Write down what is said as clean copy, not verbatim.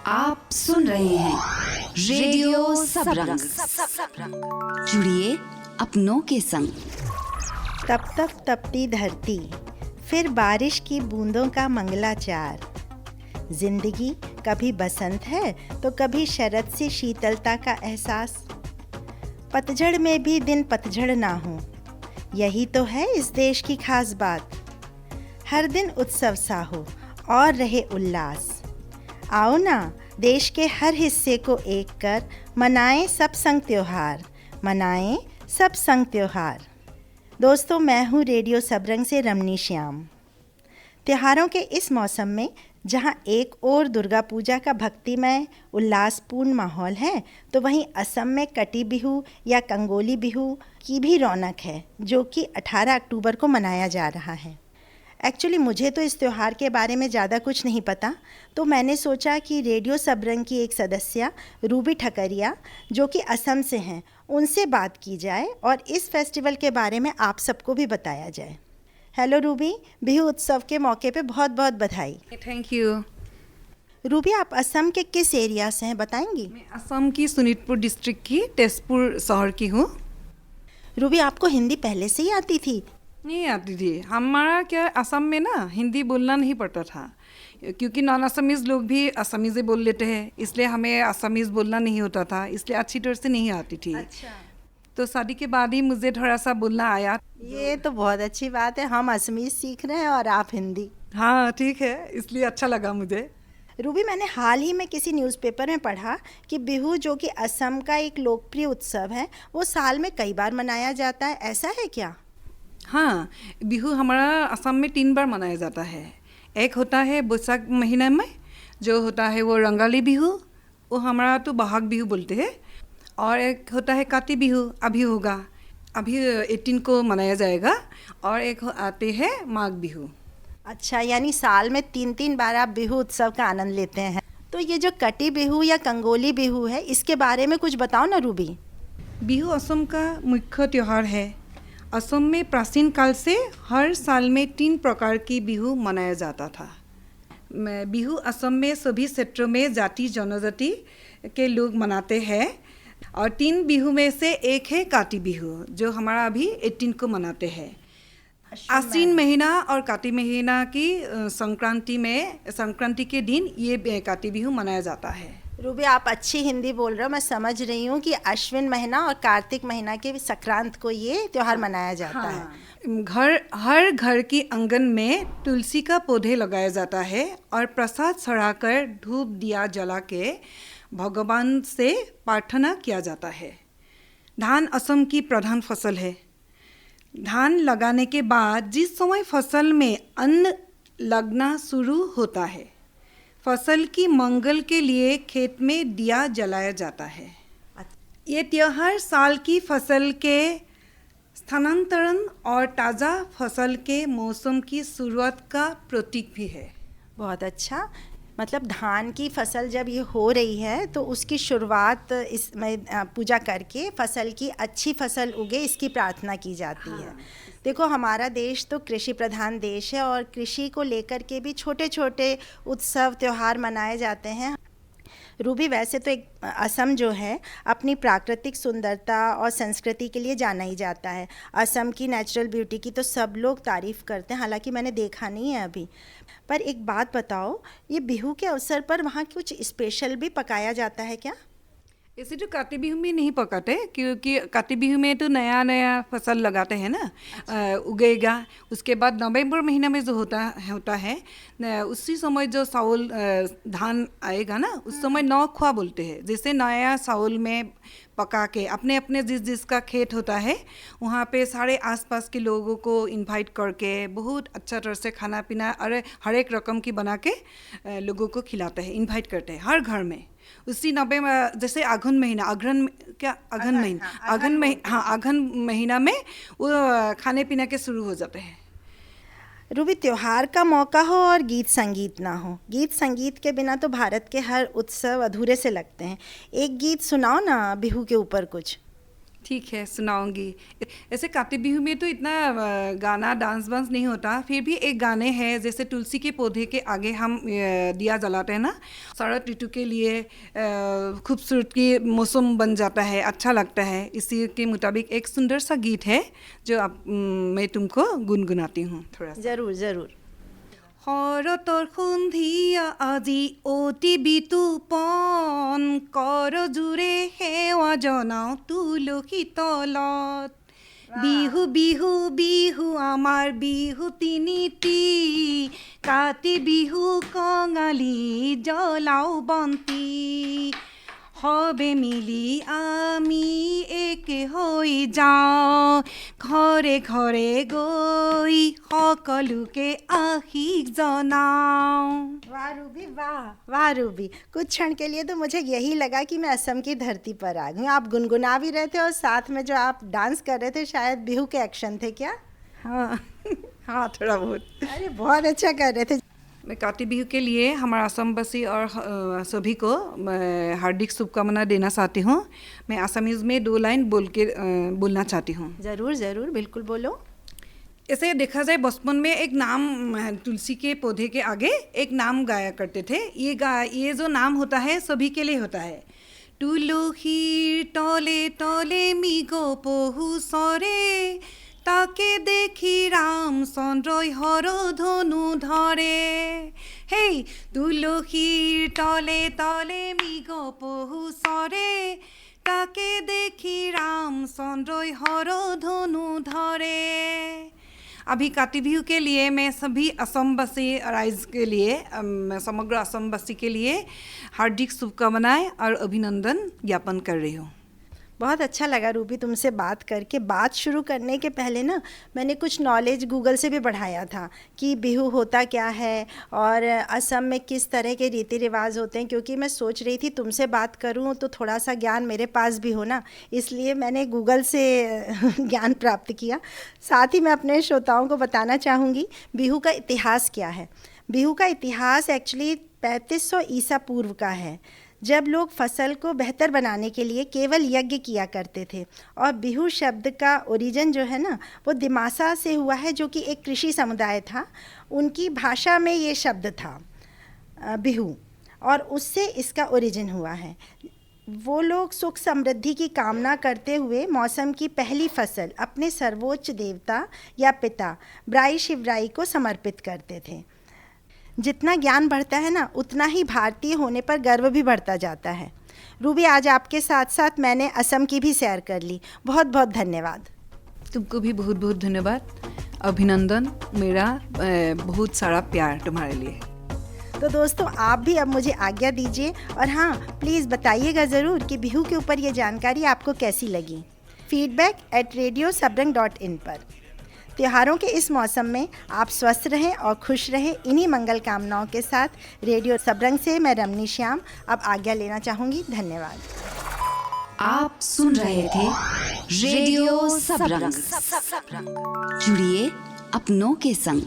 आप सुन रहे हैं रेडियो सबरंग। जुड़िए अपनों के संग। तप तप तपती धरती, फिर बारिश की बूंदों का मंगलाचार। जिंदगी कभी बसंत है तो कभी शरद सी शीतलता का एहसास। पतझड़ में भी दिन पतझड़ ना हो, यही तो है इस देश की खास बात। हर दिन उत्सव सा हो और रहे उल्लास। आओ ना, देश के हर हिस्से को एक कर मनाएं सब संग त्योहार, मनाएं सब संग त्योहार। दोस्तों, मैं हूँ रेडियो सबरंग से रमनी श्याम। त्योहारों के इस मौसम में जहाँ एक ओर दुर्गा पूजा का भक्तिमय उल्लासपूर्ण माहौल है, तो वहीं असम में कटी बिहू या कंगोली बिहू की भी रौनक है, जो कि 18 अक्टूबर को मनाया जा रहा है। एक्चुअली मुझे तो इस त्यौहार के बारे में ज़्यादा कुछ नहीं पता, तो मैंने सोचा कि रेडियो सबरंग की एक सदस्य रूबी ठकरिया, जो कि असम से हैं, उनसे बात की जाए और इस फेस्टिवल के बारे में आप सबको भी बताया जाए। हेलो रूबी, बिहू उत्सव के मौके पे बहुत बहुत बधाई। Thank you. रूबी, आप असम के किस एरिया से हैं, बताएंगी? मैं असम की सोनितपुर डिस्ट्रिक्ट की तेजपुर शहर की हूँ। रूबी, आपको हिंदी पहले से ही आती थी? नहीं आती थी। हमारा क्या, असम में ना हिंदी बोलना नहीं पड़ता था, क्योंकि नॉन असमीज़ लोग भी असमीज़े बोल लेते हैं, इसलिए हमें असमीज़ बोलना नहीं होता था, इसलिए अच्छी तरह से नहीं आती थी। अच्छा। तो शादी के बाद ही मुझे थोड़ा सा बोलना आया। ये तो बहुत अच्छी बात है, हम असमीज़ सीख रहे हैं और आप हिंदी। हाँ ठीक है, इसलिए अच्छा लगा मुझे। रूबी, मैंने हाल ही में किसी न्यूज़पेपर में पढ़ा कि बिहू, जो कि असम का एक लोकप्रिय उत्सव है, वो साल में कई बार मनाया जाता है, ऐसा है क्या? हाँ, बिहू हमारा असम में 3 बार मनाया जाता है। एक होता है बैसाख महीने में, जो होता है वो रंगाली बिहू, वो हमारा तो बहाग बिहू बोलते हैं। और एक होता है काती बिहू, अभी होगा, अभी 18 को मनाया जाएगा। और एक आते हैं माघ बिहू। अच्छा, यानी साल में 3 बार आप बिहू उत्सव का आनंद लेते हैं। तो ये जो कटी बिहू या कंगोली बिहू है, इसके बारे में कुछ बताओ ना रूबी। बिहू असम का मुख्य त्यौहार है। असम में प्राचीन काल से हर साल में 3 प्रकार की बिहू मनाया जाता था। बिहू असम में सभी क्षेत्रों में जाति जनजाति के लोग मनाते हैं। और 3 बिहू में से एक है काती बिहू, जो हमारा अभी 18 को मनाते हैं। आश्विन महीना और काती महीना की संक्रांति के दिन ये काती बिहू मनाया जाता है। रूबी, आप अच्छी हिंदी बोल रहे हो, मैं समझ रही हूँ कि अश्विन महीना और कार्तिक महीना के संक्रांत को ये त्यौहार मनाया जाता है। हर घर की आंगन में तुलसी का पौधे लगाया जाता है और प्रसाद चढ़ाकर धूप दिया जला के भगवान से प्रार्थना किया जाता है। धान असम की प्रधान फसल है। धान लगाने के बाद जिस समय फसल में अन्न लगना शुरू होता है, फसल की मंगल के लिए खेत में दिया जलाया जाता है। ये त्यौहार साल की फसल के स्थानांतरण और ताज़ा फसल के मौसम की शुरुआत का प्रतीक भी है। बहुत अच्छा। मतलब धान की फसल जब ये हो रही है, तो उसकी शुरुआत इसमें पूजा करके फसल की अच्छी फसल उगे, इसकी प्रार्थना की जाती है। देखो, हमारा देश तो कृषि प्रधान देश है और कृषि को लेकर के भी छोटे छोटे उत्सव त्यौहार मनाए जाते हैं। रूबी, वैसे तो एक असम जो है अपनी प्राकृतिक सुंदरता और संस्कृति के लिए जाना ही जाता है। असम की नेचुरल ब्यूटी की तो सब लोग तारीफ़ करते हैं, हालांकि मैंने देखा नहीं है अभी। पर एक बात बताओ, ये बिहू के अवसर पर वहाँ कुछ स्पेशल भी पकाया जाता है क्या? ऐसे तो काती बिहू में नहीं पकाते, क्योंकि काती बिहू में तो नया नया फसल लगाते हैं ना। अच्छा। उगेगा, उसके बाद नवंबर महीना में जो होता है उसी समय जो चावल धान आएगा ना, उस समय नौखुआ बोलते हैं। जैसे नया चावल में पका के अपने अपने जिसका खेत होता है, वहाँ पे सारे आसपास के लोगों को इनवाइट करके बहुत अच्छा तरह से खाना पीना और हर एक रकम की बना के लोगों को खिलाते हैं, इनवाइट करते हैं हर घर में। उसी जैसे अघन महीना में वो खाने पीने के शुरू हो जाते हैं। रूबी, त्योहार का मौका हो और गीत संगीत ना हो, गीत संगीत के बिना तो भारत के हर उत्सव अधूरे से लगते हैं। एक गीत सुनाओ ना बिहू के ऊपर कुछ। ठीक है, सुनाऊंगी। ऐसे काति बिहू में तो इतना गाना डांस वांस नहीं होता, फिर भी एक गाने हैं जैसे तुलसी के पौधे के आगे हम दिया जलाते हैं ना, शरद ऋतु के लिए खूबसूरत की मौसम बन जाता है, अच्छा लगता है। इसी के मुताबिक एक सुंदर सा गीत है जो मैं तुमको गुनगुनाती हूँ थोड़ा सा। ज़रूर ज़रूर। শৰতৰ সন্ধিয়া আজি অতি বিতুপন কৰ জোৰে সেৱা জনাওঁ তুলসী তলত বিহু বিহু বিহু আমাৰ বিহু তিনিটি কাতি বিহু কঙালী জ্বলাও বন্তি সবে মিলি আমি একে হৈ যাওঁ ঘৰে ঘৰে গৈ সকলোকে আশীষ জনাওঁ। वाह रूबी, वाह वाह रूबी। कुछ क्षण के लिए तो मुझे यही लगा कि मैं असम की धरती पर आ गई। आप गुनगुना भी रहे थे और साथ में जो आप डांस कर रहे थे शायद बिहू के एक्शन थे क्या? हाँ हाँ, थोड़ा बहुत। अरे बहुत अच्छा कर रहे थे। मैं काति बिहू के लिए हमारा असमवासी और सभी को मैं हार्दिक शुभकामना देना चाहती हूँ। मैं असमीज़ में 2 लाइन बोलना चाहती हूँ। ज़रूर ज़रूर, बिल्कुल बोलो। ऐसे देखा जाए बचपन में एक नाम तुलसी के पौधे के आगे एक नाम गाया करते थे। ये जो नाम होता है सभी के लिए होता है। तुलसीर तले तले मिगो पहु सरे ताके देखी रामचंद्रई हर धनु धरे। हे तुलसीर तले तले मिगो पहु सरे ताके देखी रामचंद्रई हर धनु धरे। अभी काति बिहू के लिए मैं सभी असमवासी राइज के लिए समग्र असमवासी के लिए हार्दिक शुभकामनाएं और अभिनंदन ज्ञापन कर रही हूँ। बहुत अच्छा लगा रूबी तुमसे बात करके। बात शुरू करने के पहले ना मैंने कुछ नॉलेज गूगल से भी बढ़ाया था कि बिहू होता क्या है और असम में किस तरह के रीति रिवाज होते हैं, क्योंकि मैं सोच रही थी तुमसे बात करूं तो थोड़ा सा ज्ञान मेरे पास भी हो ना, इसलिए मैंने गूगल से ज्ञान प्राप्त किया। साथ ही मैं अपने श्रोताओं को बताना चाहूँगी बिहू का इतिहास क्या है। बिहू का इतिहास एक्चुअली 3500 ईसा पूर्व का है, जब लोग फसल को बेहतर बनाने के लिए केवल यज्ञ किया करते थे। और बिहू शब्द का ओरिजिन जो है ना वो दिमासा से हुआ है, जो कि एक कृषि समुदाय था। उनकी भाषा में ये शब्द था बिहू, और उससे इसका ओरिजिन हुआ है। वो लोग सुख समृद्धि की कामना करते हुए मौसम की पहली फसल अपने सर्वोच्च देवता या पिता ब्राई शिवराई को समर्पित करते थे। जितना ज्ञान बढ़ता है ना उतना ही भारतीय होने पर गर्व भी बढ़ता जाता है। रूबी, आज आपके साथ साथ मैंने असम की भी सैर कर ली। बहुत बहुत धन्यवाद। तुमको भी बहुत बहुत धन्यवाद, अभिनंदन। मेरा बहुत सारा प्यार तुम्हारे लिए। तो दोस्तों, आप भी अब मुझे आज्ञा दीजिए, और हाँ, प्लीज़ बताइएगा ज़रूर कि बिहू के ऊपर ये जानकारी आपको कैसी लगी। feedback@radiosabran.in पर। त्योहारों के इस मौसम में आप स्वस्थ रहें और खुश रहें, इन्हीं मंगल कामनाओं के साथ रेडियो सबरंग से मैं रमनी श्याम अब आज्ञा लेना चाहूँगी। धन्यवाद। आप सुन रहे थे रेडियो सबरंग। जुड़िए अपनों के संग।